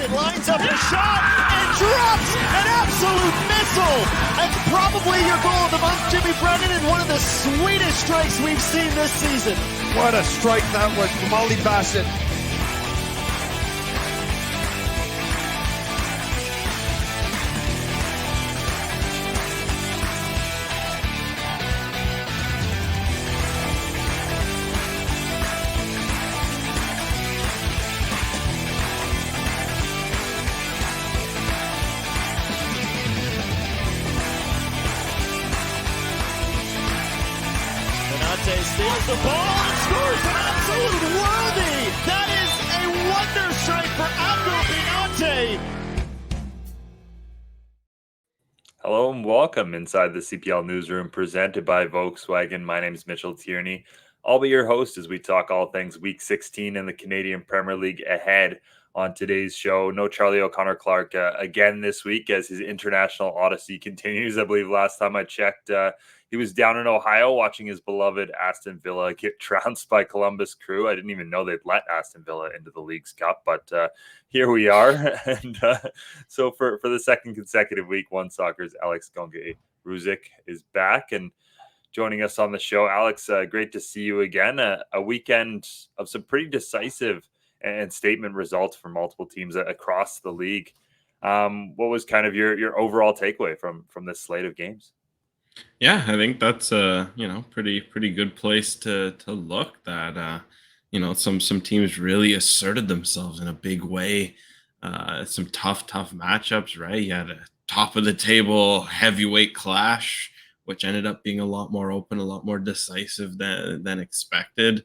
it, lines up a shot, and drops an absolute missile. That's probably your goal of the month, Jimmy Brennan, and one of the sweetest strikes we've seen this season. What a strike that was from Ollie Bassett. Steals the ball and scores an absolute worthy. That is a wonder strike for Abdul Binante. Hello and welcome inside the CPL Newsroom presented by Volkswagen. My name is Mitchell Tierney. I'll be your host as we talk all things Week 16 in the Canadian Premier League ahead. On today's show, no Charlie O'Connor-Clark again this week as his international odyssey continues. I believe last time I checked, he was down in Ohio watching his beloved Aston Villa get trounced by Columbus Crew. I didn't even know they'd let Aston Villa into the League's Cup, but here we are. And so for the second consecutive week, OneSoccer's Alexandre Gangué-Ruzic is back and joining us on the show. Alex, great to see you again. A weekend of some pretty decisive and statement results for multiple teams across the league. What was kind of your overall takeaway from this slate of games? Yeah, I think that's a pretty good place to look. That some teams really asserted themselves in a big way. Some tough matchups, right? You had a top of the table heavyweight clash, which ended up being a lot more open, a lot more decisive than expected.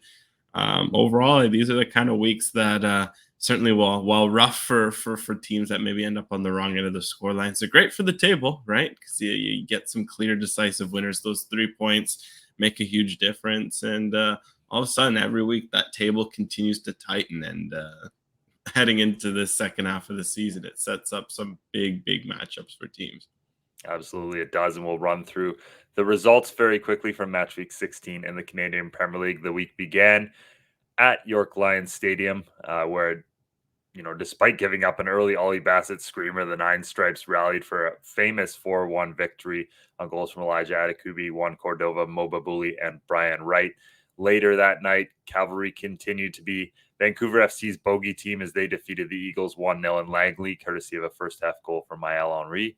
Overall, these are the kind of weeks that certainly, while rough for teams that maybe end up on the wrong end of the scoreline, so great for the table, right? Because you get some clear, decisive winners. Those 3 points make a huge difference, and all of a sudden, every week that table continues to tighten. And heading into the second half of the season, it sets up some big matchups for teams. Absolutely, it does, and we'll run through the results very quickly from match week 16 in the Canadian Premier League. The week began at York Lions Stadium, where, despite giving up an early Ollie Bassett screamer, the Nine Stripes rallied for a famous 4-1 victory on goals from Elijah Adekubi, Juan Cordova, Moba Bully, and Brian Wright. Later that night, Cavalry continued to be Vancouver FC's bogey team as they defeated the Eagles 1-0 in Langley, courtesy of a first-half goal from Maël Henry.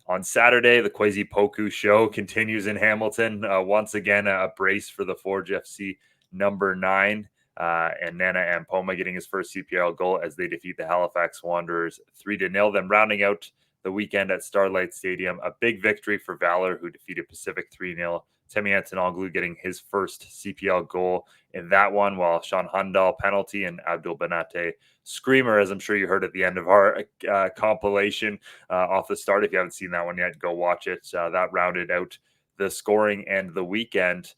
On Saturday, the Kwesi Poku show continues in Hamilton. Once again, a brace for the Forge FC number 9. And Nana Ampoma getting his first CPL goal as they defeat the Halifax Wanderers 3-0. Then rounding out the weekend at Starlight Stadium, a big victory for Valor, who defeated Pacific 3-0. Temi Antonoglu getting his first CPL goal in that one, while Sean Hundal penalty and Abdul Binate screamer, as I'm sure you heard at the end of our compilation off the start. If you haven't seen that one yet, go watch it. That rounded out the scoring and the weekend.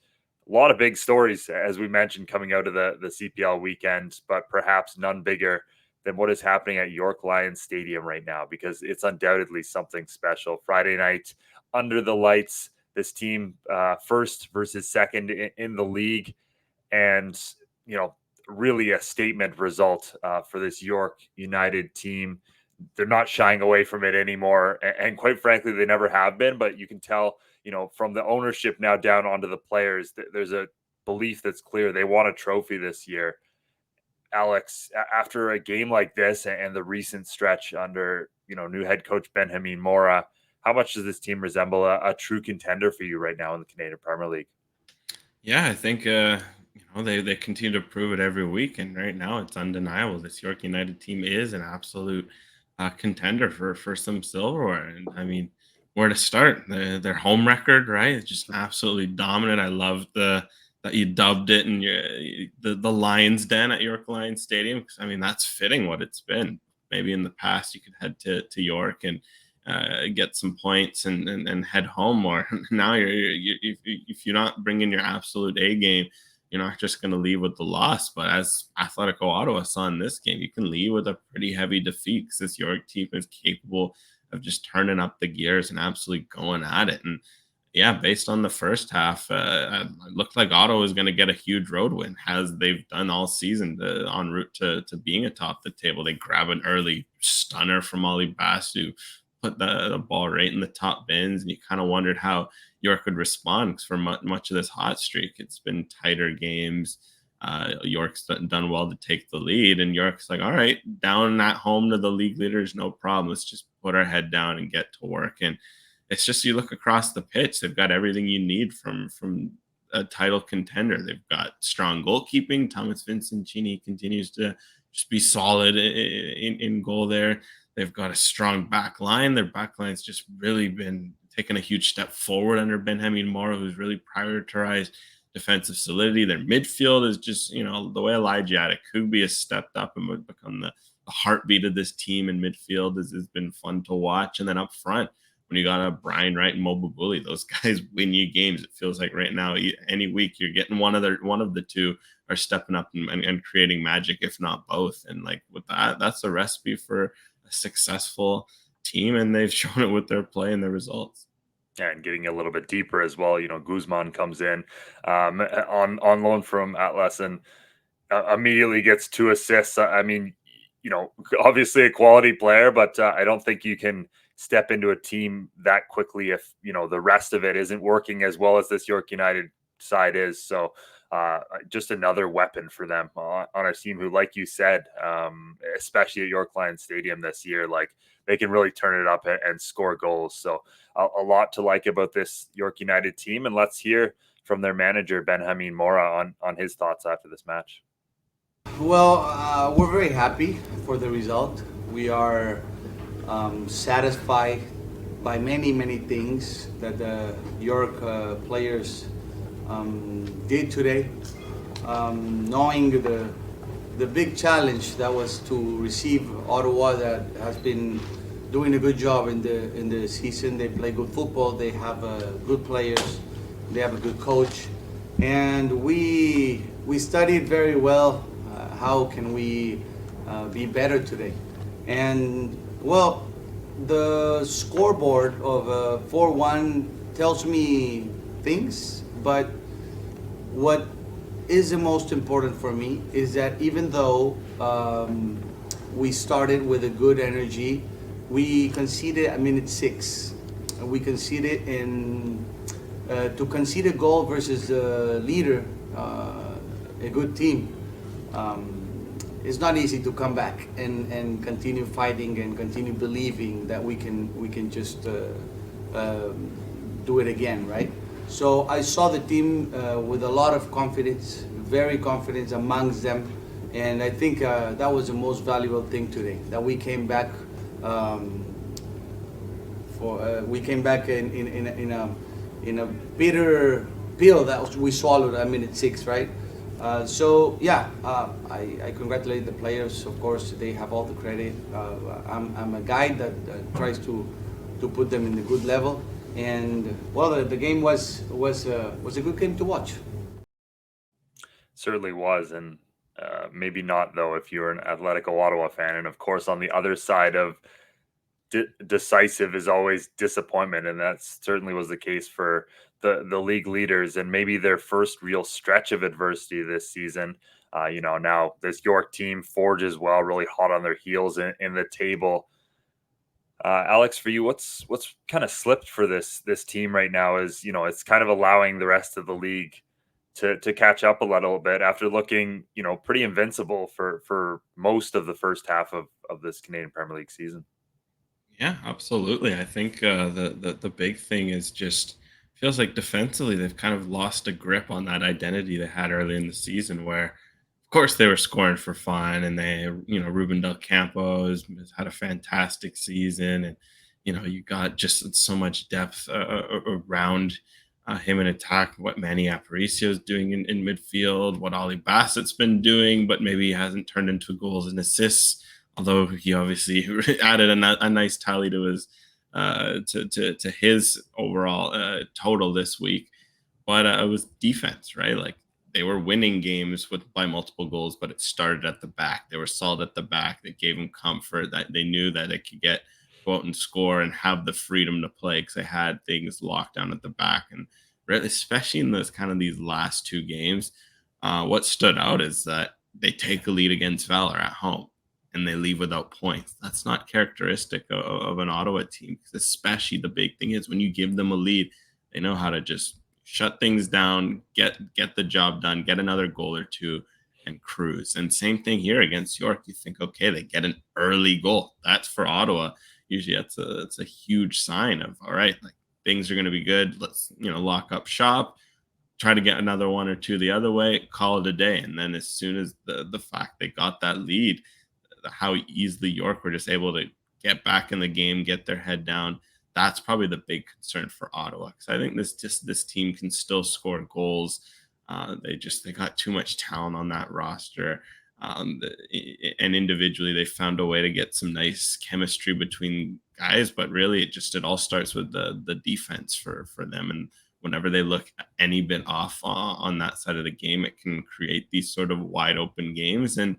A lot of big stories, as we mentioned, coming out of the CPL weekend, but perhaps none bigger than what is happening at York Lions Stadium right now, because it's undoubtedly something special. Friday night, under the lights, this team first versus second in the league, and really a statement result for this York United team. They're not shying away from it anymore, and quite frankly, they never have been. But you can tell, from the ownership now down onto the players, there's a belief that's clear. They want a trophy this year. Alex, after a game like this and the recent stretch under new head coach Benjamin Mora, how much does this team resemble a true contender for you right now in the Canadian Premier League? Yeah, I think they continue to prove it every week, and right now it's undeniable. This York United team is an absolute contender for some silverware. And I mean, where to start? Their home record, right? It's just absolutely dominant. I love that you dubbed it in the Lions Den at York Lions Stadium. I mean, that's fitting what it's been. Maybe in the past you could head to York and get some points and head home, or now if you're not bringing your absolute A game, you're not just going to leave with the loss. But as Atletico Ottawa saw in this game, you can leave with a pretty heavy defeat, because this York team is capable of just turning up the gears and absolutely going at it. And yeah, based on the first half, it looked like Ottawa was going to get a huge road win, as they've done all season, en route to being atop the table. They grab an early stunner from Ollie Basu, put the ball right in the top bins, and you kind of wondered how York would respond, 'cause for much of this hot streak, it's been tighter games. York's done well to take the lead, and York's like, all right, down at home to the league leaders, no problem. Let's just put our head down and get to work. And it's just, you look across the pitch, they've got everything you need from a title contender. They've got strong goalkeeping. Thomas Vincentini continues to just be solid in goal there. They've got a strong back line. Their back line's just really been taking a huge step forward under Benjamin Mora, who's really prioritized defensive solidity. Their midfield is just, the way Elijah Adekugbe has stepped up and become the heartbeat of this team in midfield has been fun to watch. And then up front, when you got a Brian Wright and Mobile Bully, those guys win you games. It feels like right now, any week you're getting one of the two are stepping up and creating magic, if not both. And like with that's a recipe for a successful team, and they've shown it with their play and their results. Yeah, and getting a little bit deeper as well. Guzman comes in on loan from Atlas and immediately gets 2 assists. I mean, obviously a quality player, but I don't think you can step into a team that quickly if the rest of it isn't working as well as this York United side is. So just another weapon for them on a team who, like you said, especially at York Lions Stadium this year, like they can really turn it up and score goals. So a lot to like about this York United team. And let's hear from their manager, Benjamin Mora, on his thoughts after this match. Well, we're very happy for the result. We are satisfied by many things that the York players did today. Knowing the big challenge that was to receive Ottawa, that has been doing a good job in the season. They play good football. They have good players. They have a good coach, and we studied very well. How can we be better today? And well, the scoreboard of 4-1 tells me things, but what is the most important for me is that even though we started with a good energy, we conceded at minute 6. We conceded to concede a goal versus the leader, a good team. It's not easy to come back and continue fighting and continue believing that we can just do it again, right? So I saw the team with a lot of confidence, very confident amongst them, and I think that was the most valuable thing today. That we came back in a bitter pill that we swallowed at minute 6, right? So yeah, I congratulate the players. Of course, they have all the credit. I'm a guy that tries to put them in the good level. And well, the game was a good game to watch. Certainly was, and maybe not though if you're an Atletico Ottawa fan. And of course, on the other side of decisive is always disappointment, and that certainly was the case for the league leaders and maybe their first real stretch of adversity this season. Now this York team forges well, really hot on their heels in the table. Alex, for you, what's kind of slipped for this team right now is, it's kind of allowing the rest of the league to catch up a little bit after looking, pretty invincible for most of the first half of this Canadian Premier League season. Yeah, absolutely. I think the big thing is just feels like defensively they've kind of lost a grip on that identity they had early in the season, where of course they were scoring for fun, and they, Ruben Del Campo has had a fantastic season, and you got just so much depth around him in attack. What Manny Aparicio is doing in midfield, what Ollie Bassett's been doing, but maybe he hasn't turned into goals and assists. Although he obviously added a nice tally to his to his overall total this week, but it was defense, right? Like they were winning games by multiple goals, but it started at the back. They were solid at the back. That gave them comfort. That they knew that they could get go out and score and have the freedom to play because they had things locked down at the back. And really, especially in these last two games, what stood out is that they take a lead against Valor at home and they leave without points. That's not characteristic of an Ottawa team, especially the big thing is when you give them a lead, they know how to just shut things down, get the job done, get another goal or two, and cruise. And same thing here against York. You think, okay, they get an early goal. That's for Ottawa. Usually it's a huge sign of, all right, like things are going to be good. Let's, lock up shop, try to get another one or two the other way, call it a day. And then as soon as the fact they got that lead, how easily York were just able to get back in the game, get their head down. That's probably the big concern for Ottawa, because I think this team can still score goals. They got too much talent on that roster, and individually they found a way to get some nice chemistry between guys. But really, it all starts with the defense for them. And whenever they look any bit off on that side of the game, it can create these sort of wide open games. And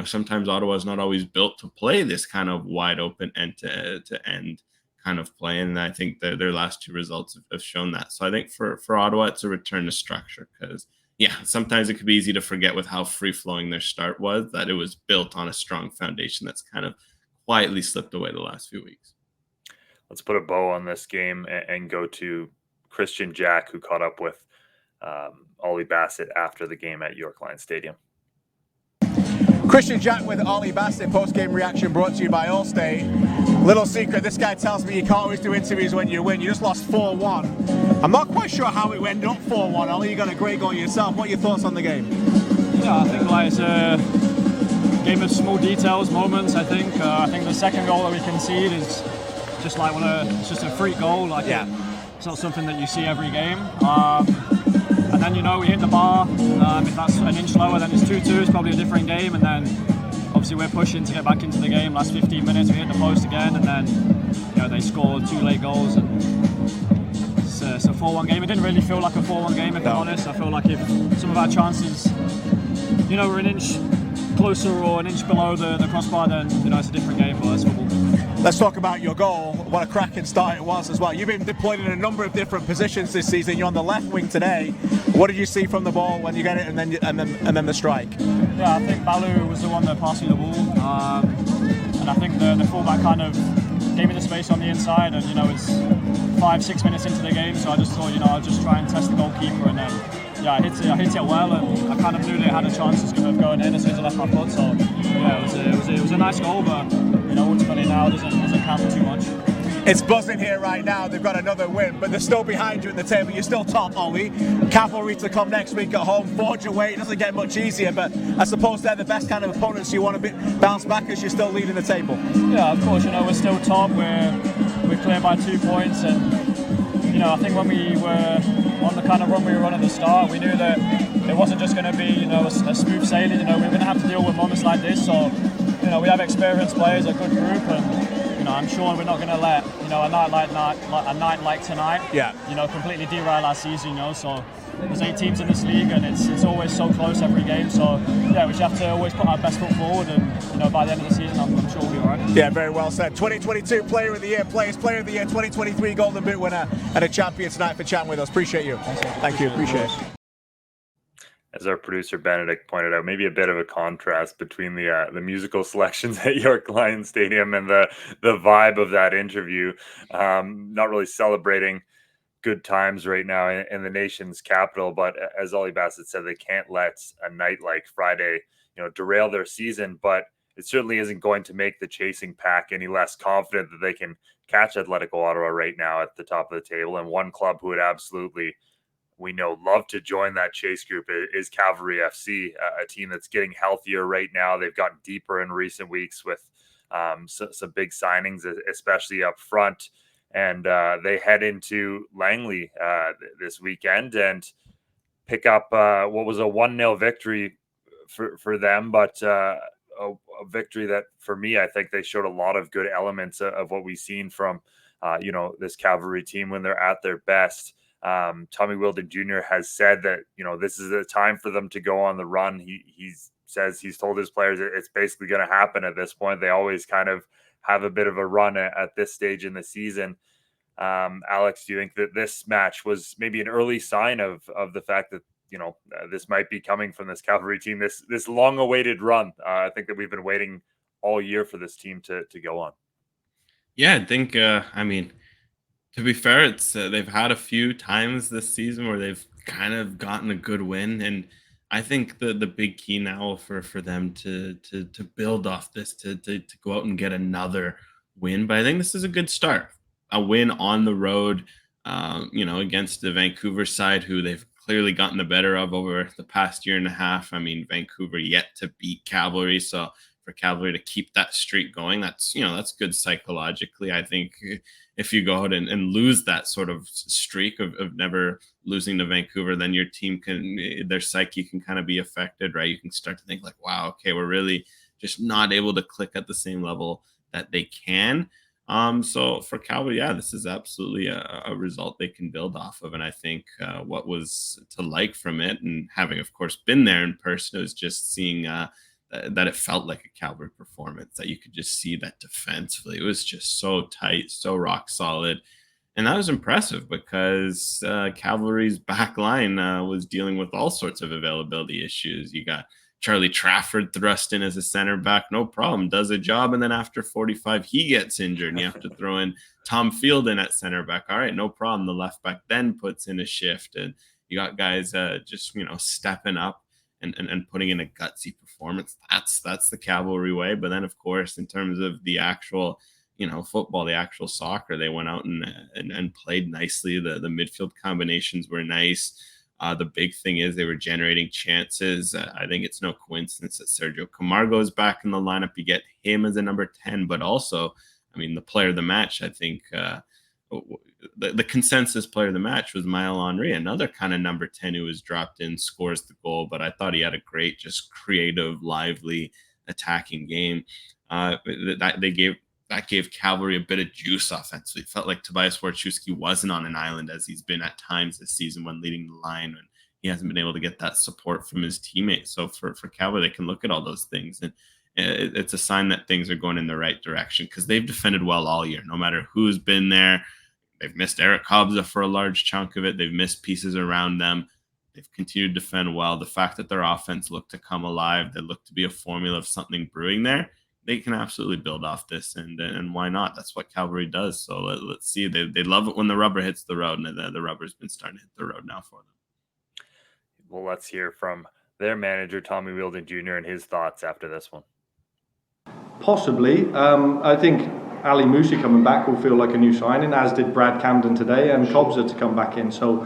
sometimes Ottawa is not always built to play this kind of wide open end to end kind of play. And I think their last two results have shown that. So I think for Ottawa, it's a return to structure, because sometimes it could be easy to forget with how free flowing their start was, that it was built on a strong foundation that's kind of quietly slipped away the last few weeks. Let's put a bow on this game and go to Christian Jack, who caught up with Ollie Bassett after the game at York Lions Stadium. Christian Jack with Ollie Bassett, post-game reaction brought to you by Allstate. Little secret, this guy tells me you can't always do interviews when you win. You just lost 4-1. I'm not quite sure how it ended up 4-1. Ollie, you got a great goal yourself. What are your thoughts on the game? Yeah, I think it's a game of small details, moments. I think the second goal that we concede is just like it's just a freak goal. It's not something that you see every game. And then, we hit the bar. If that's an inch lower, then it's 2-2. It's probably a different game. And then, obviously, we're pushing to get back into the game. Last 15 minutes, we hit the post again. And then, they scored 2 late goals. And it's a 4-1 game. It didn't really feel like a 4-1 game, if I'm honest. I feel like if some of our chances, were an inch closer or an inch below the crossbar, then, it's a different game. But it's football. Let's talk about your goal. What a cracking start it was as well. You've been deployed in a number of different positions this season. You're on the left wing today. What did you see from the ball when you get it and then the strike? Yeah, I think Balu was the one that passed me the ball. And I think the fullback kind of gave me the space on the inside, and it's 5-6 minutes into the game, so I just thought, I'll just try and test the goalkeeper, and then I hit it well, and I kind of knew they had a chance of going in as soon as I left my foot. So it was a nice goal, but ultimately now it doesn't count for too much. It's buzzing here right now. They've got another win, but they're still behind you in the table. You're still top, Ollie. Cavalry to come next week at home. Forge away. It doesn't get much easier, but I suppose they're the best kind of opponents you want to bounce back as you're still leading the table. Yeah, of course. We're still top. We're clear by 2 points, and I think when we were on the kind of run we were on at the start, we knew that it wasn't just going to be a smooth sailing. We were going to have to deal with moments like this. So we have experienced players, a good group, and I'm sure we're not going to let a night like tonight, completely derail our season. So there's 8 teams in this league, and it's always so close every game. So we just have to always put our best foot forward, and by the end of the season, I'm sure we'll be all right. Yeah, very well said. 2022 Player of the Year, Player of the Year, 2023 Golden Boot winner, and a champion tonight for chatting with us. Appreciate you. Thank you. Appreciate it. As our producer Benedict pointed out, maybe a bit of a contrast between the musical selections at York Lions Stadium and the vibe of that interview. Not really celebrating good times right now in the nation's capital, but as Ollie Bassett said, they can't let a night like Friday, derail their season. But it certainly isn't going to make the chasing pack any less confident that they can catch Atletico Ottawa right now at the top of the table. And one club who would absolutely, we know, love to join that chase group is Cavalry FC, a team that's getting healthier right now. They've gotten deeper in recent weeks with some big signings, especially up front. And they head into Langley this weekend and pick up what was a 1-0 victory for them, but a victory that, for me, I think they showed a lot of good elements of what we've seen from this Cavalry team when they're at their best. Tommy Wilden Jr. has said that, this is the time for them to go on the run. He says he's told his players it's basically going to happen at this point. They always kind of have a bit of a run at this stage in the season. Alex, do you think that this match was maybe an early sign of the fact that this might be coming from this Cavalry team, this long-awaited run? I think that we've been waiting all year for this team to go on. Yeah, I think. I mean, to be fair, it's they've had a few times this season where they've kind of gotten a good win, and I think the big key now for them to build off this to go out and get another win. But I think this is a good start, a win on the road, against the Vancouver side, who they've clearly gotten the better of over the past year and a half. I mean, Vancouver yet to beat Cavalry, so for Cavalry to keep that streak going, that's good psychologically. I think if you go out and lose that sort of streak of never losing to Vancouver, then your team their psyche can kind of be affected, right? You can start to think like, wow, okay, we're really just not able to click at the same level that they can. So for Cavalry, yeah, this is absolutely a result they can build off of. And I think what was to like from it, and having, of course, been there in person, was just seeing that it felt like a Cavalry performance, that you could just see that defensively. It was just so tight, so rock solid. And that was impressive because Cavalry's back line was dealing with all sorts of availability issues. You got Charlie Trafford thrust in as a center back, no problem, does a job. And then after 45, he gets injured and you have to throw in Tom Fielden at center back. All right, no problem. The left back then puts in a shift, and you got guys just, stepping up and putting in a gutsy performance. That's the Cavalry way. But then, of course, in terms of the actual, football, the actual soccer, they went out and played nicely. The midfield combinations were nice. The big thing is they were generating chances. I think it's no coincidence that Sergio Camargo is back in the lineup. You get him as a number 10, but also, I mean, the player of the match, I think the consensus player of the match was Maël Henry, another kind of number 10 who was dropped in, scores the goal. But I thought he had a great, just creative, lively, attacking game. That gave Cavalry a bit of juice offensively. It felt like Tobias Wojciechowski wasn't on an island as he's been at times this season when leading the line, and he hasn't been able to get that support from his teammates. So for Cavalry, they can look at all those things, and it's a sign that things are going in the right direction because they've defended well all year, no matter who's been there. They've missed Eric Hobbs for a large chunk of it. They've missed pieces around them. They've continued to defend well. The fact that their offense looked to come alive, they look to be a formula of something brewing there, they can absolutely build off this, and why not? That's what Cavalry does. So let's see. They love it when the rubber hits the road, and the rubber's been starting to hit the road now for them. Well, let's hear from their manager, Tommy Wheeldon Jr., and his thoughts after this one. Possibly. I think Ali Musi coming back will feel like a new signing, as did Brad Camden today, and Cobbs to come back in. So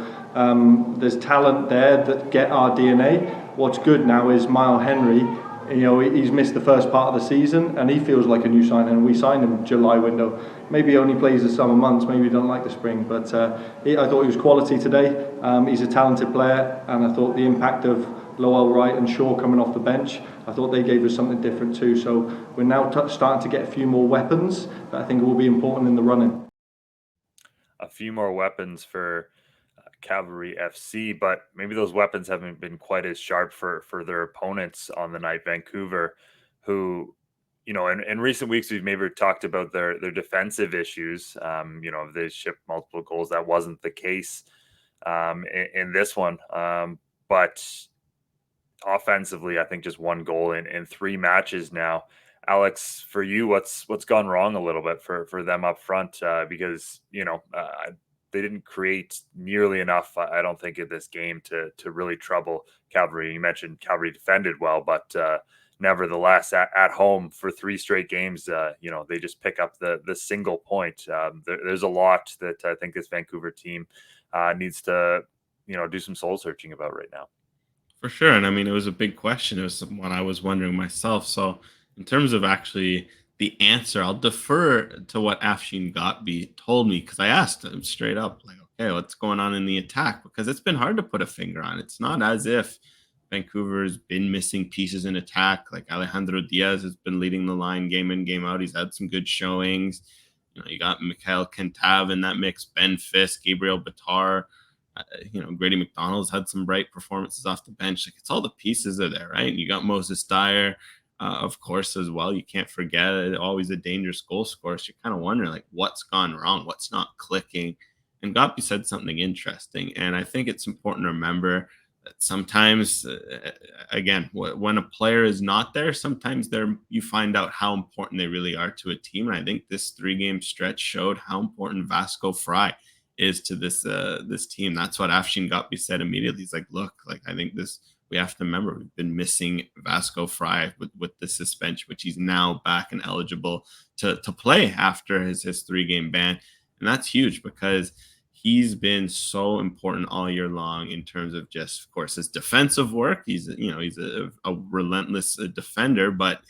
there's talent there that get our DNA. What's good now is Maël Henry. He's missed the first part of the season and he feels like a new signing. We signed him July window. Maybe he only plays the summer months, maybe he don't like the spring, but I thought he was quality today. He's a talented player, and I thought the impact of Lowell Wright and Shaw coming off the bench, I thought they gave us something different too. So we're now starting to get a few more weapons that I think will be important in the running. A few more weapons for Cavalry FC, but maybe those weapons haven't been quite as sharp for their opponents on the night. Vancouver, who, in recent weeks we've maybe talked about their defensive issues. If they shipped multiple goals, that wasn't the case in this one. But offensively, I think just one goal in 3 matches now. Alex, for you, what's gone wrong a little bit for them up front? Because they didn't create nearly enough, I don't think, in this game to really trouble Cavalry. You mentioned Cavalry defended well, but nevertheless, at home for 3 straight games, they just pick up the single point. There's a lot that I think this Vancouver team needs to, do some soul searching about right now. For sure. And I mean, it was a big question. It was what I was wondering myself. So in terms of actually the answer, I'll defer to what Afshin Gatbi told me, because I asked him straight up, like, okay, what's going on in the attack? Because it's been hard to put a finger on. It's not as if Vancouver's been missing pieces in attack. Like Alejandro Diaz has been leading the line game in, game out. He's had some good showings. You got Mikhail Kentav in that mix, Ben Fisk, Gabriel Bitar. Grady McDonald's had some bright performances off the bench. Like, it's all the pieces are there, right? And you got Moses Dyer of course, as well. You can't forget it, always a dangerous goal scorer. So you're kind of wondering, like, what's gone wrong? What's not clicking? And Gopi said something interesting. And I think it's important to remember that sometimes, again, when a player is not there, sometimes you find out how important they really are to a team. And I think this 3-game stretch showed how important Vasco Fry is to this team. That's what Afshin Gopi said immediately. He's like, look, like, I think we have to remember we've been missing Vasco Fry with the suspension, which he's now back and eligible to play after his 3-game ban. And that's huge because he's been so important all year long in terms of just, of course, his defensive work. He's a relentless defender, but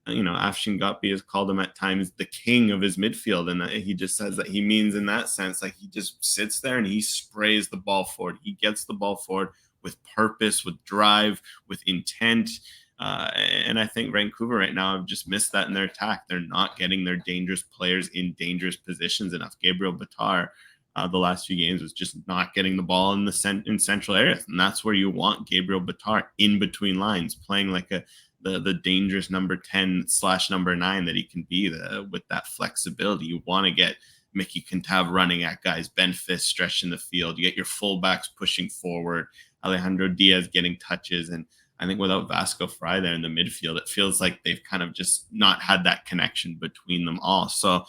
Afshin Gopi has called him at times the king of his midfield. And he just says that he means in that sense, like, he just sits there and he sprays the ball forward. He gets the ball forward with purpose, with drive, with intent. And I think Vancouver right now have just missed that in their attack. They're not getting their dangerous players in dangerous positions enough. Gabriel Batar, the last few games, was just not getting the ball in central areas. And that's where you want Gabriel Batar, in between lines, playing like the dangerous number 10/number 9 that he can be, with that flexibility. You want to get Mickey Kintav running at guys, Ben Fisk stretching the field. You get your fullbacks pushing forward, Alejandro Diaz getting touches. And I think without Vasco Fry there in the midfield, it feels like they've kind of just not had that connection between them all. So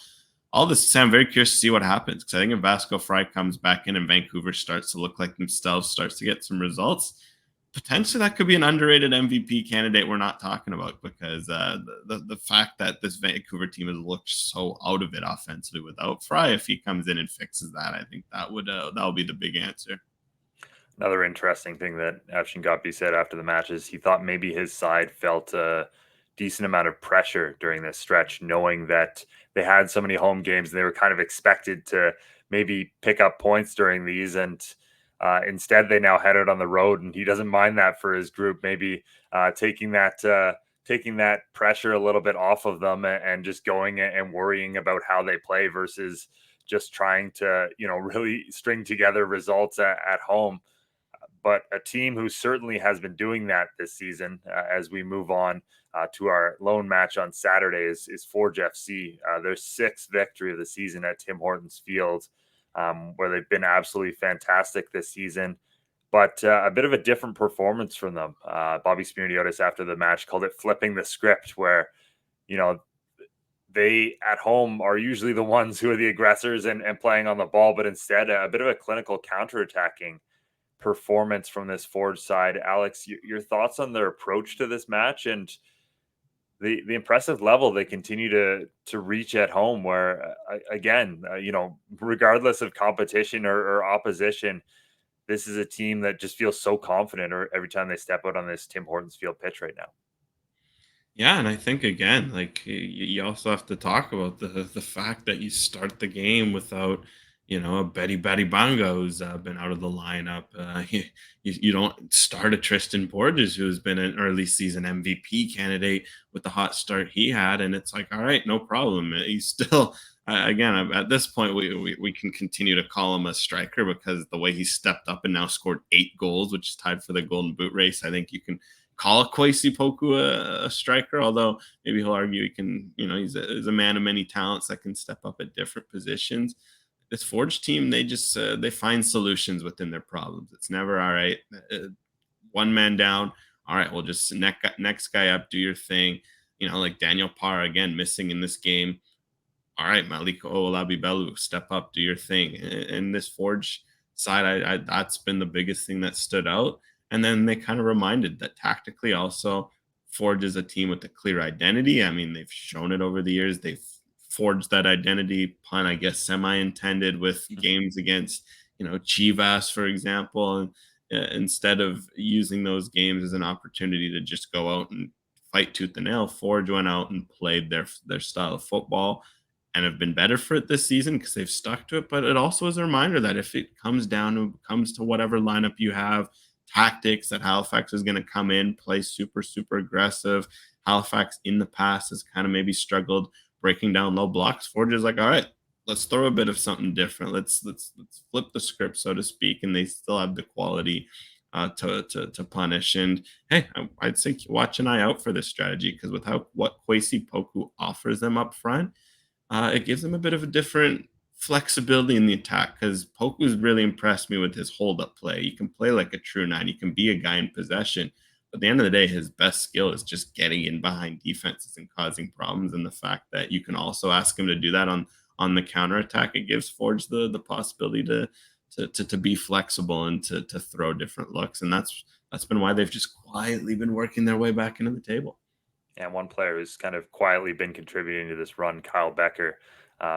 all this to say, I'm very curious to see what happens, because I think if Vasco Fry comes back in and Vancouver starts to look like themselves, starts to get some results, potentially that could be an underrated MVP candidate we're not talking about, because the fact that this Vancouver team has looked so out of it offensively without Fry, if he comes in and fixes that, I think that'll be the big answer. Another interesting thing that Afshin Gopi said after the match is he thought maybe his side felt a decent amount of pressure during this stretch, knowing that they had so many home games and they were kind of expected to maybe pick up points during these. And instead, they now head out on the road, and he doesn't mind that for his group, maybe taking that pressure a little bit off of them and just going and worrying about how they play versus just trying to, really string together results at home. But a team who certainly has been doing that this season, as we move on to our lone match on Saturday, is Forge FC. Their 6th victory of the season at Tim Hortons Field, where they've been absolutely fantastic this season. But a bit of a different performance from them. Bobby Smirniotis after the match called it flipping the script, where, they at home are usually the ones who are the aggressors and playing on the ball, but instead a bit of a clinical counterattacking performance from this Forge side. Alex, your thoughts on their approach to this match and the impressive level they continue to reach at home, where again, regardless of competition or opposition, this is a team that just feels so confident every time they step out on this Tim Hortons Field pitch right now. Yeah, and I think, again, like, you also have to talk about the fact that you start the game without, a Betty Banga who's been out of the lineup. You don't start a Tristan Borges, who's been an early season MVP candidate, with the hot start he had, and it's like, all right, no problem. He's still, again, at this point, we can continue to call him a striker, because the way he stepped up and now scored 8 goals, which is tied for the Golden Boot race, I think you can call Kwesi Poku a striker, although maybe he'll argue he can, he's a man of many talents that can step up at different positions. This Forge team, they just they find solutions within their problems. It's never all right, one man down. All right, we'll just next guy up, do your thing. Like Daniel Parr again missing in this game. All right, Maliko Olabibelu, step up, do your thing. And this Forge side, I that's been the biggest thing that stood out. And then they kind of reminded that tactically also, Forge is a team with a clear identity. I mean, they've shown it over the years. They've forged that identity, pun, I guess, semi-intended, with games against, Chivas, for example. And instead of using those games as an opportunity to just go out and fight tooth and nail, Forge went out and played their style of football and have been better for it this season because they've stuck to it. But it also is a reminder that if it comes to whatever lineup you have, tactics, that Halifax is going to come in, play super, super aggressive. Halifax in the past has kind of maybe struggled breaking down low blocks. Forge is like, all right, let's throw a bit of something different. Let's flip the script, so to speak. And they still have the quality to punish. And hey, I'd say watch an eye out for this strategy, because without what Kwesi Poku offers them up front, it gives them a bit of a different flexibility in the attack, because Poku's really impressed me with his hold-up play. He can play like a true nine. He can be a guy in possession. But at the end of the day, his best skill is just getting in behind defenses and causing problems. And the fact that you can also ask him to do that on the counterattack, it gives Forge the possibility to be flexible and to throw different looks. And that's been why they've just quietly been working their way back into the table. And one player who's kind of quietly been contributing to this run, Kyle Becker,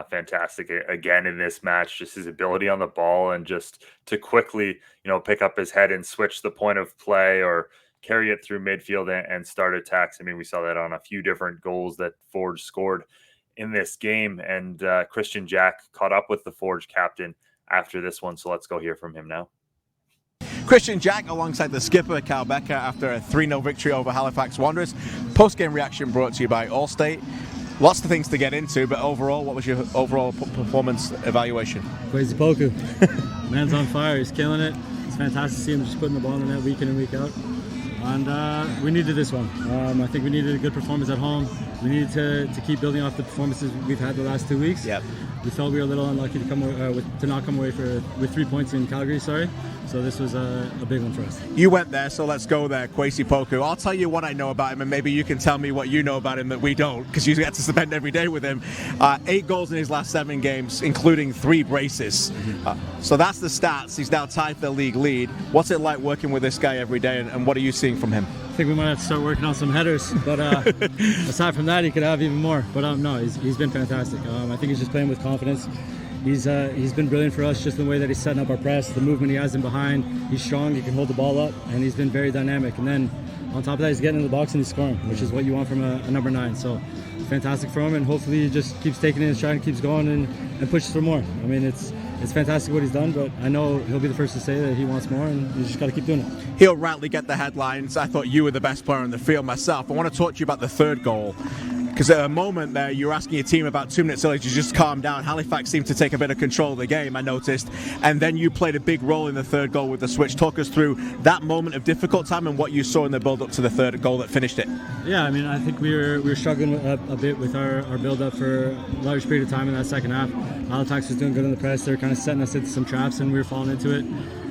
fantastic again in this match. Just his ability on the ball and just to quickly, pick up his head and switch the point of play or carry it through midfield and start attacks. I mean, we saw that on a few different goals that Forge scored in this game. And Christian Jack caught up with the Forge captain after this one. So let's go hear from him now. Christian Jack alongside the skipper, Kyle Becker, after a 3-0 victory over Halifax Wanderers. Post-game reaction brought to you by Allstate. Lots of things to get into, but overall, what was your overall performance evaluation? Kwesi Poku. Man's on fire. He's killing it. It's fantastic to see him just putting the ball in the net week in and week out. And we needed this one. I think we needed a good performance at home. We needed to keep building off the performances we've had the last 2 weeks. Yep. We felt we were a little unlucky to not come away with 3 points in Calgary. So this was a big one for us. You went there, so let's go there. Kwesi Poku. I'll tell you what I know about him, and maybe you can tell me what you know about him that we don't, because you get to spend every day with him. 8 goals in his last 7 games, including 3 braces. So that's the stats. He's now tied for the league lead. What's it like working with this guy every day, and what are you seeing from him? I think we might have to start working on some headers, but aside from that, he could have even more. But no, he's been fantastic. I think he's just playing with confidence. He's been brilliant for us, just in the way that he's setting up our press, the movement he has in behind. He's strong, he can hold the ball up, and he's been very dynamic. And then on top of that, he's getting in the box and he's scoring, which is what you want from a number 9. So fantastic for him, and hopefully he just keeps taking it in his stride and keeps going and pushes for more. I mean, it's fantastic what he's done, but I know he'll be the first to say that he wants more, and you just got to keep doing it. He'll rightly get the headlines. I thought you were the best player in the field myself. I want to talk to you about the 3rd goal, because at a moment there you were asking your team about 2 minutes earlier to just calm down. Halifax seemed to take a bit of control of the game, I noticed, and then you played a big role in the 3rd goal with the switch. Talk us through that moment of difficult time and what you saw in the build-up to the 3rd goal that finished it. Yeah, I mean, I think we were struggling a bit with our build-up for a large period of time in that second half. Halifax was doing good in the press. They were kind of setting us into some traps, and we were falling into it.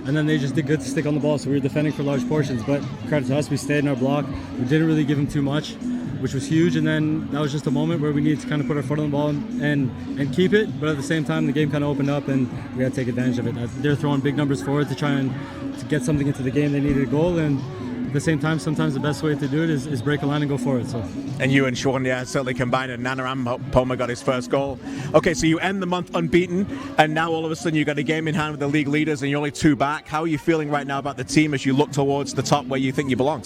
And then they just did good to stick on the ball, so we were defending for large portions. But credit to us, we stayed in our block. We didn't really give them too much, which was huge. And then that was just a moment where we needed to kind of put our foot on the ball and keep it. But at the same time, the game kind of opened up, and we had to take advantage of it. They're throwing big numbers forward to try and to get something into the game. They needed a goal, and at the same time, sometimes the best way to do it is break a line and go forward. So. And you and Sean, certainly combined, and Nanaram Poma got his 1st goal. Okay, so you end the month unbeaten, and now all of a sudden you've got a game in hand with the league leaders, and you're only 2 back. How are you feeling right now about the team as you look towards the top where you think you belong?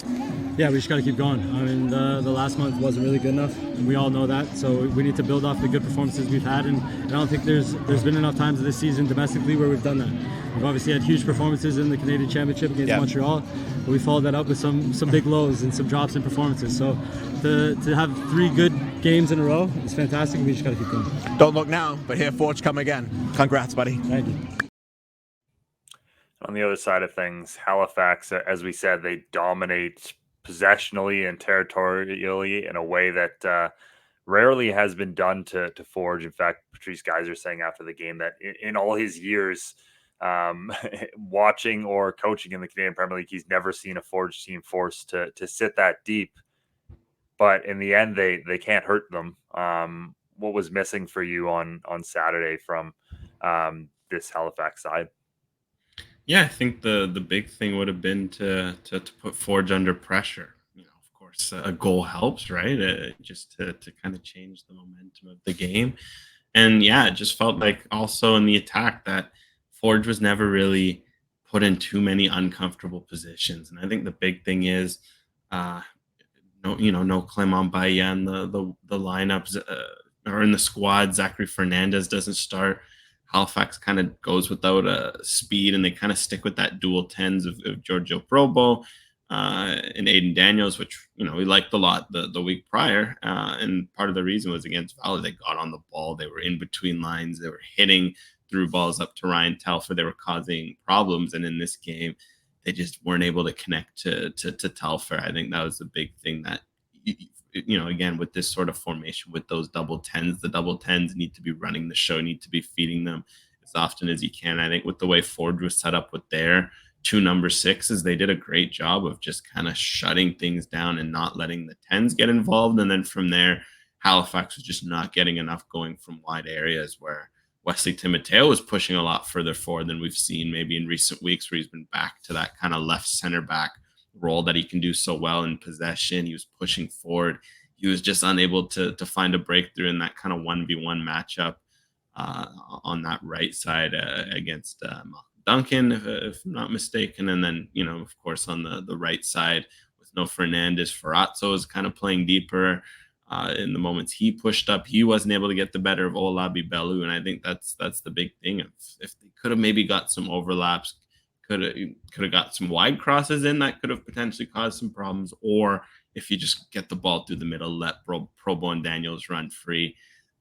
Yeah, we just got to keep going. I mean, the last month wasn't really good enough, and we all know that. So we need to build off the good performances we've had, and I don't think there's been enough times this season domestically where we've done that. We've obviously had huge performances in the Canadian Championship against Montreal, but we followed that up with some big lows and some drops in performances. So to have 3 good games in a row is fantastic, and we just got to keep going. Don't look now, but here Forge come again. Congrats, buddy. Thank you. On the other side of things, Halifax, as we said, they dominate possessionally and territorially in a way that rarely has been done to Forge. In fact, Patrice Geiser saying after the game that in all his years watching or coaching in the Canadian Premier League, he's never seen a Forge team forced to sit that deep. But in the end, they can't hurt them. What was missing for you on Saturday from this Halifax side? Yeah, I think the big thing would have been to put Forge under pressure. Of course, a goal helps, right? Just to kind of change the momentum of the game. And yeah, it just felt like also in the attack that Forge was never really put in too many uncomfortable positions. And I think the big thing is, no Clement Bailly in the lineups or in the squad. Zachary Fernandez doesn't start. Halifax kind of goes without speed, and they kind of stick with that dual 10s of Giorgio Probo and Aiden Daniels, which we liked a lot the week prior. And part of the reason was against Valley. They got on the ball, they were in between lines, they were hitting through balls up to Ryan Telfer, they were causing problems. And in this game, they just weren't able to connect to Telfair. I think that was the big thing that, again, with this sort of formation, with those double tens, the double tens need to be running the show, need to be feeding them as often as you can. I think with the way Ford was set up with their two number sixes, they did a great job of just kind of shutting things down and not letting the tens get involved. And then from there, Halifax was just not getting enough going from wide areas, where Wesley Timoteo was pushing a lot further forward than we've seen maybe in recent weeks, where he's been back to that kind of left center back role that he can do so well in possession. He was pushing forward. He was just unable to find a breakthrough in that kind of 1v1 matchup on that right side against Duncan, if I'm not mistaken. And then, of course, on the right side with no Fernandez, Ferrazzo is kind of playing deeper. In the moments he pushed up, he wasn't able to get the better of Olabi Bellu. And I think that's the big thing. If they could have maybe got some overlaps, could have got some wide crosses in, that could have potentially caused some problems. Or if you just get the ball through the middle, let Probo and Daniels run free.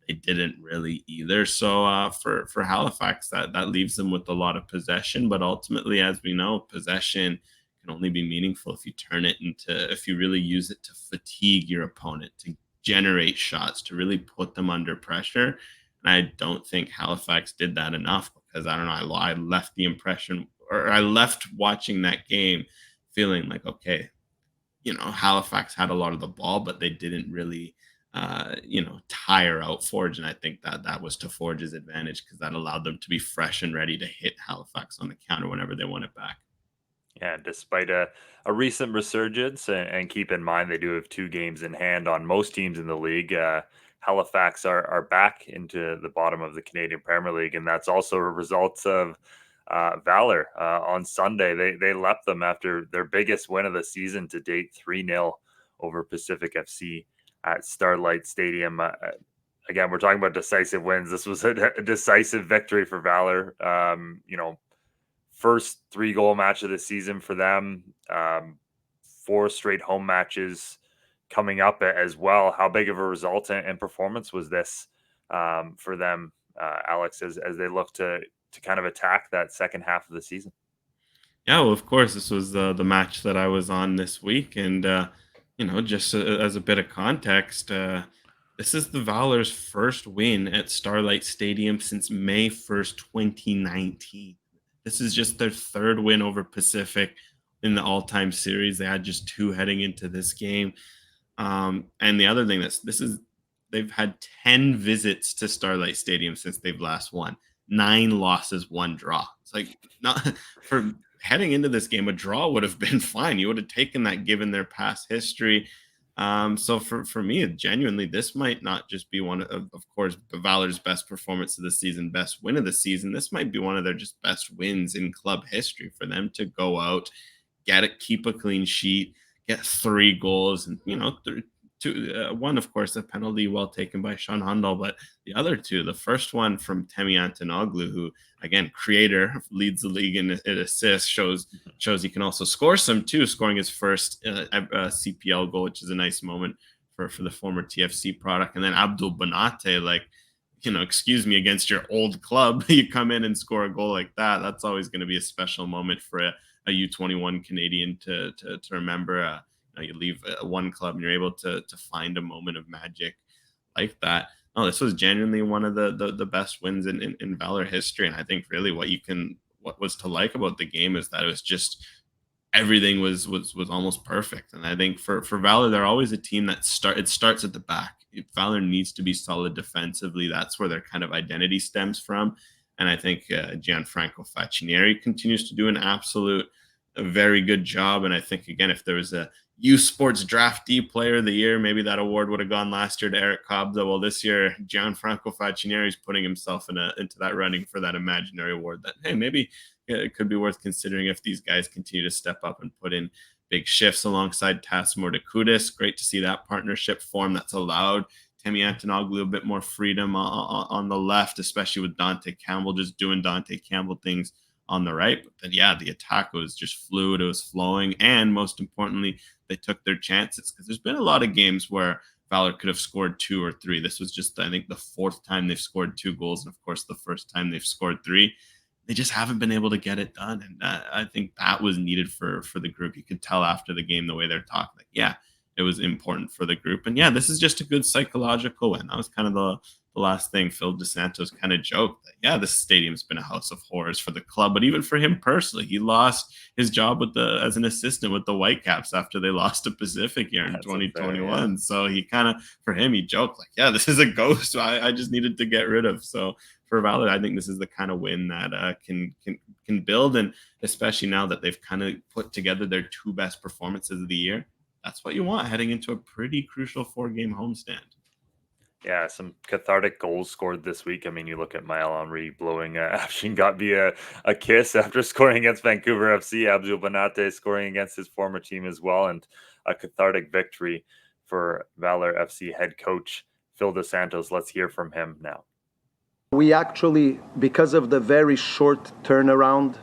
They didn't really either. So for Halifax, that leaves them with a lot of possession. But ultimately, as we know, possession can only be meaningful if you really use it to fatigue your opponent, to generate shots, to really put them under pressure. And I don't think Halifax did that enough, because I don't know, I left the impression, or I left watching that game feeling like, okay, Halifax had a lot of the ball, but they didn't really tire out Forge. And I think that was to Forge's advantage, because that allowed them to be fresh and ready to hit Halifax on the counter whenever they want it back. Yeah, despite a recent resurgence, and keep in mind they do have 2 games in hand on most teams in the league. Halifax are back into the bottom of the Canadian Premier League, and that's also a result of Valor. On Sunday, they leapt them after their biggest win of the season to date, 3-0 over Pacific FC at Starlight Stadium. Again, we're talking about decisive wins. This was a decisive victory for Valor. First 3-goal match of the season for them. 4 straight home matches coming up as well. How big of a result and performance was this for them, Alex, as they look to kind of attack that second half of the season? Yeah, well, of course, this was the match that I was on this week. And, just as a bit of context, this is the Valor's first win at Starlight Stadium since May 1st, 2019. This is just their 3rd win over Pacific in the all-time series. They had just 2 heading into this game. And the other thing they've had 10 visits to Starlight Stadium since they've last won. 9 losses, 1 draw. It's like, not for heading into this game, a draw would have been fine. You would have taken that given their past history. So for me, genuinely, this might not just be one of course, Valor's best performance of the season, best win of the season. This might be one of their just best wins in club history, for them to go out, keep a clean sheet, get 3 goals, and one, of course, a penalty well taken by Sean Hundal, but the other 2, the first one from Temi Antonoglu, who, again, creator, leads the league in assists, shows he can also score some too, scoring his first CPL goal, which is a nice moment for the former TFC product. And then Abdul Banate, excuse me, against your old club, you come in and score a goal like that. That's always going to be a special moment for a U21 Canadian to remember. You leave one club and you're able to find a moment of magic like that. No, this was genuinely one of the best wins in Valor history. And I think really what was to like about the game is that it was just everything was almost perfect. And I think for Valor, they're always a team that starts at the back. Valor needs to be solid defensively. That's where their kind of identity stems from. And I think Gianfranco Facchinieri continues to do a very good job. And I think, again, if there was a U Sports Draftee Player of the Year, maybe that award would have gone last year to Eric Kobza. Well, this year, Gianfranco Facchinieri is putting himself into that running for that imaginary award that, hey, maybe it could be worth considering if these guys continue to step up and put in big shifts alongside Tasmor Dakudis. Great to see that partnership form that's allowed Temi Antonoglu a bit more freedom on the left, especially with Dante Campbell just doing Dante Campbell things on the right. But then, yeah, the attack was just fluid. It was flowing. And most importantly, they took their chances, because there's been a lot of games where Valor could have scored 2 or 3. This was just, I think, the 4th time they've scored 2 goals. And of course, the first time they've scored 3. they just haven't been able to get it done. And I think that was needed for the group. You could tell after the game the way they're talking. Like, yeah, it was important for the group. And yeah, this is just a good psychological win. That was kind of the last thing. Phil DeSantos kind of joked that, yeah, this stadium's been a house of horrors for the club, but even for him personally, he lost his job as an assistant with the Whitecaps after they lost to Pacific here in 2021. Fair, yeah. So he kind of, for him, he joked like, yeah, this is a ghost I just needed to get rid of. So for Valor, I think this is the kind of win that can build, and especially now that they've kind of put together their 2 best performances of the year. That's what you want heading into a pretty crucial 4-game homestand. Yeah, some cathartic goals scored this week. I mean, you look at Maël Henry blowing Afshin Gatbi a kiss after scoring against Vancouver FC, Abdul Banate scoring against his former team as well, and a cathartic victory for Valor FC head coach Phil DeSantos. Let's hear from him now. We actually, because of the very short turnaround,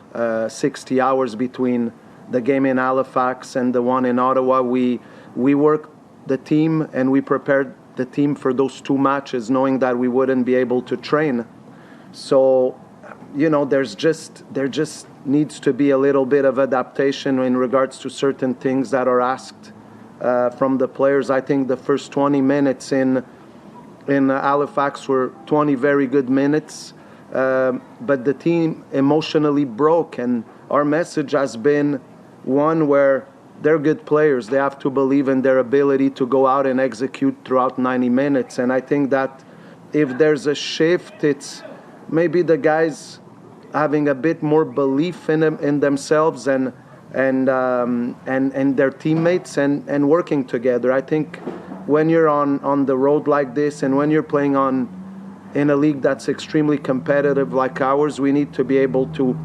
60 hours between the game in Halifax and the one in Ottawa, we worked the team and we prepared the team for those 2 matches, knowing that we wouldn't be able to train. So, there just needs to be a little bit of adaptation in regards to certain things that are asked from the players. I think the first 20 minutes in Halifax were 20 very good minutes, but the team emotionally broke, and our message has been one where they're good players. They have to believe in their ability to go out and execute throughout 90 minutes. And I think that if there's a shift, it's maybe the guys having a bit more belief in themselves and their teammates and working together. I think when you're on the road like this and when you're playing in a league that's extremely competitive like ours, we need to be able to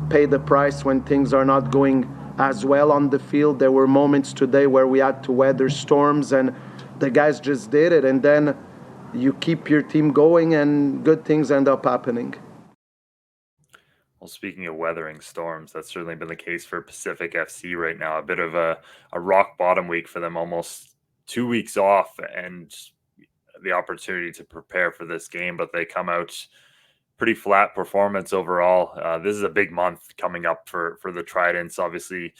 pay the price when things are not going as well on the field. There were moments today where we had to weather storms, and the guys just did it. And then you keep your team going, and good things end up happening. Well, speaking of weathering storms, that's certainly been the case for Pacific FC right now. A bit of a rock bottom week for them, almost 2 weeks off, and the opportunity to prepare for this game, but they come out pretty flat performance overall. This is a big month coming up for the Tridents. Obviously,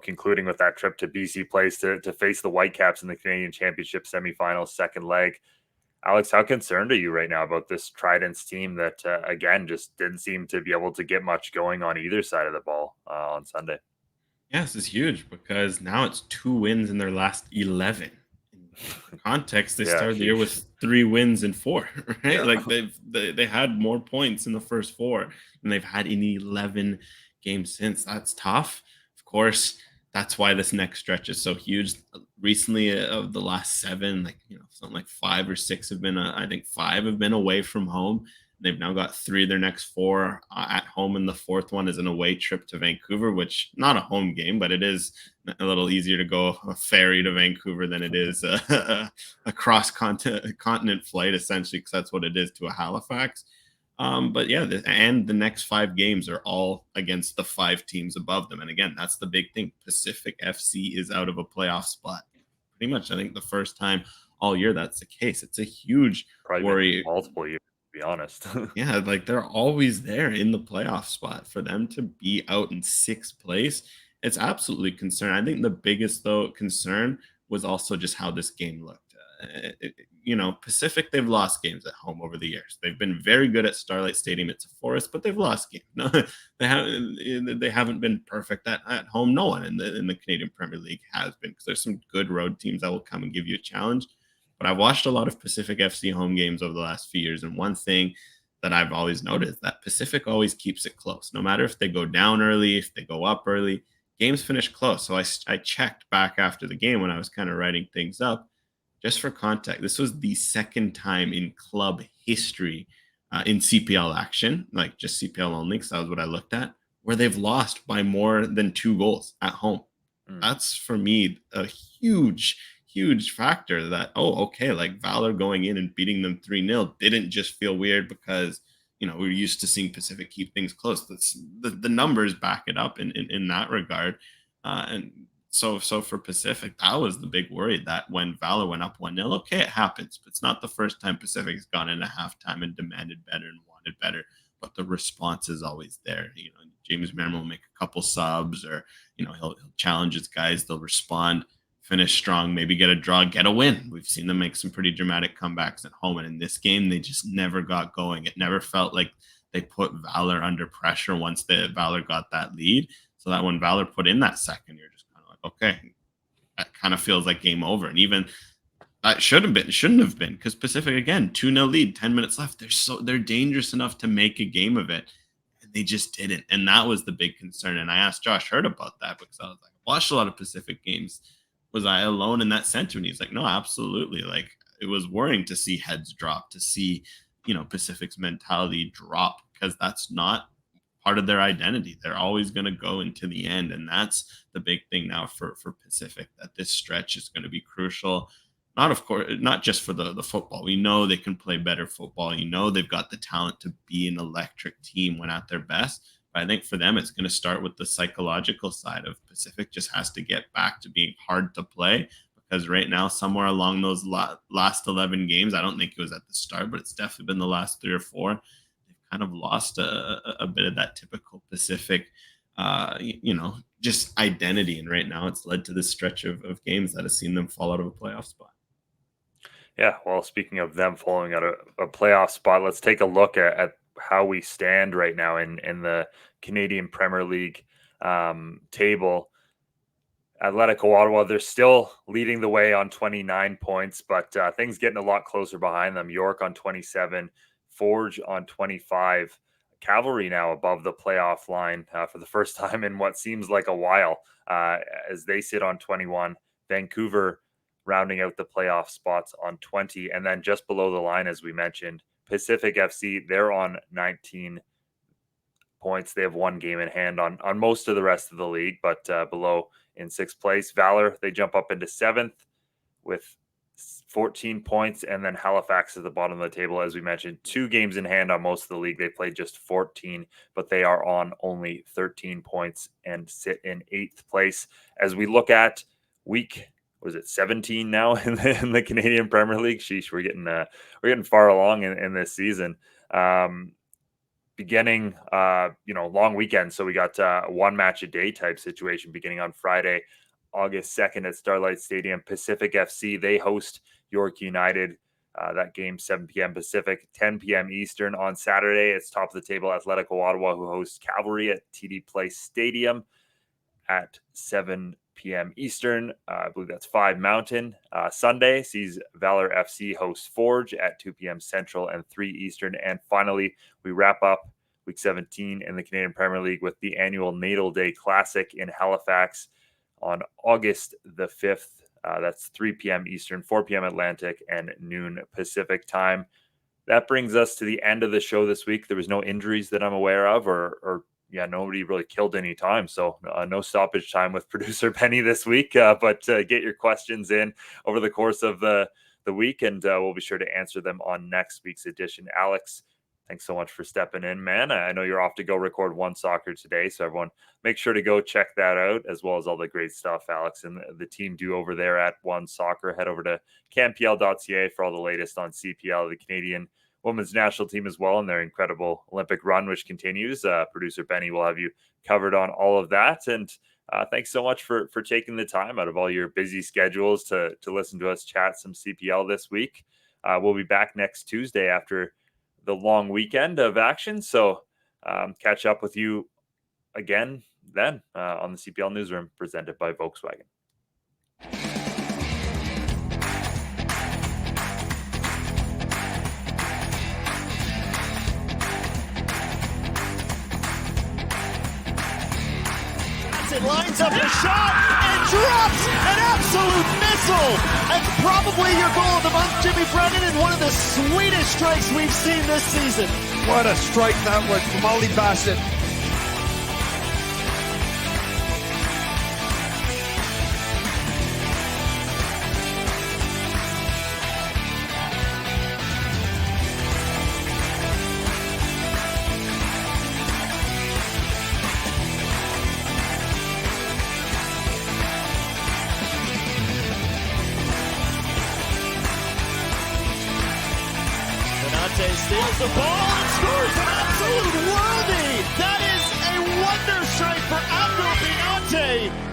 concluding with that trip to BC Place to face the Whitecaps in the Canadian Championship semifinals, second leg. Alex, how concerned are you right now about this Tridents team that, again, just didn't seem to be able to get much going on either side of the ball on Sunday? Yeah, this is huge because now it's 2 wins in their last 11. In context, they started the year with 3 wins and 4, right? Yeah. Like they had more points in the first 4 than they've had in 11 games since. That's tough. Of course, that's why this next stretch is so huge. Recently, of the last 7, something like 5 or 6 have been, I think 5 have been away from home. They've now got 3 of their next 4 at home, and the 4th one is an away trip to Vancouver, which not a home game, but it is a little easier to go a ferry to Vancouver than it is a cross-continent flight, essentially, because that's what it is to a Halifax. But yeah, and the next 5 games are all against the 5 teams above them. And again, that's the big thing. Pacific FC is out of a playoff spot. Pretty much, I think, the first time all year that's the case. It's a huge worry. Multiple years. Be honest. Yeah, they're always there in the playoff spot. For them to be out in 6th place, it's absolutely concerning. I think the biggest concern was also just how this game looked. Pacific, they've lost games at home over the years. They've been very good at Starlight Stadium. It's a forest, but they've lost games. No, they haven't been perfect at home. No one in the Canadian Premier League has been, because there's some good road teams that will come and give you a challenge. But I've watched a lot of Pacific FC home games over the last few years, and one thing that I've always noticed, that Pacific always keeps it close. No matter if they go down early, if they go up early, games finish close. So I checked back after the game when I was kind of writing things up. Just for context, this was the 2nd time in club history in CPL action, like just CPL only, because that was what I looked at, where they've lost by more than 2 goals at home. That's, for me, a huge factor that, Valor going in and beating them 3-0 didn't just feel weird because, we're used to seeing Pacific keep things close. The numbers back it up in that regard. And so for Pacific, that was the big worry, that when Valor went up 1-0, okay, it happens, but it's not the first time Pacific has gone into halftime and demanded better and wanted better. but the response is always there. You know, James Mann will make a couple subs, or, you know, he'll challenge his guys. They'll respond, finish strong, maybe get a draw, get a win. We've seen them make some pretty dramatic comebacks at home. And in this game, they just never got going. It never felt like they put Valor under pressure once Valor got that lead. So that when Valor put in that second, you're just kind of like, okay, that kind of feels like game over. And even that shouldn't have been, because Pacific, again, 2-0 lead, 10 minutes left. They're dangerous enough to make a game of it. And they just didn't. And that was the big concern. And I asked Josh Hurt about that, because I was like, I watched a lot of Pacific games. Was I alone in that sentiment? He's like, no, absolutely. Like, it was worrying to see heads drop, to see, you know, Pacific's mentality drop, because that's not part of their identity. They're always going to go into the end. And that's the big thing now for Pacific, that this stretch is going to be crucial. Not just for the football. We know they can play better football. You know, they've got the talent to be an electric team when at their best. But I think for them, it's going to start with the psychological side of Pacific. Just has to get back to being hard to play, because right now, somewhere along those last 11 games, I don't think it was at the start, but it's definitely been the last 3 or 4. They've kind of lost a bit of that typical Pacific, you know, just identity. And right now, it's led to this stretch of games that has seen them fall out of a playoff spot. Yeah, well, speaking of them falling out of a playoff spot, let's take a look at how we stand right now in the Canadian Premier League table. Atletico Ottawa, they're still leading the way on 29 points, but things getting a lot closer behind them. York on 27, Forge on 25. Cavalry now above the playoff line for the first time in what seems like a while, as they sit on 21. Vancouver rounding out the playoff spots on 20. And then just below the line, as we mentioned, Pacific FC, they're on 19 points. They have 1 game in hand on most of the rest of the league, but below in 6th place. Valor, they jump up into 7th with 14 points. And then Halifax at the bottom of the table, as we mentioned, 2 games in hand on most of the league. They played just 14, but they are on only 13 points and sit in 8th place. As we look at week 17 now in the Canadian Premier League. Sheesh, we're getting far along in this season. Beginning, long weekend. So we got 1 match a day type situation beginning on Friday, August 2nd at Starlight Stadium. Pacific FC, they host York United. That game 7 p.m. Pacific, 10 p.m. Eastern. On Saturday, it's top of the table Atletico Ottawa, who hosts Cavalry at TD Place Stadium at 7 p.m. Eastern. I believe that's 5 Mountain. Sunday sees Valor FC host Forge at 2 p.m. Central and 3 Eastern. And finally, we wrap up week 17 in the Canadian Premier League with the annual Natal Day Classic in Halifax on August the 5th. That's 3 p.m. Eastern, 4 p.m. Atlantic, and noon Pacific time. That brings us to the end of the show this week. There was no injuries that I'm aware of, or nobody really killed any time. So no stoppage time with producer Penny this week. But get your questions in over the course of the week, and we'll be sure to answer them on next week's edition. Alex, thanks so much for stepping in, man. I know you're off to go record OneSoccer today, so everyone make sure to go check that out, as well as all the great stuff Alex and the team do over there at OneSoccer. Head over to campl.ca for all the latest on CPL, the Canadian women's national team as well, and their incredible Olympic run, which continues. Producer Benny will have you covered on all of that. And thanks so much for taking the time out of all your busy schedules to listen to us chat some CPL this week. We'll be back next Tuesday after the long weekend of action. So catch up with you again then on the CPL Newsroom, presented by Volkswagen. Lines up a shot and drops an absolute missile. That's probably your goal of the month, Jimmy Brennan, and one of the sweetest strikes we've seen this season. What a strike that was from Molly Bassett. Binante steals the ball and scores an absolute worldie. That is a wonder strike for Abdul Binante.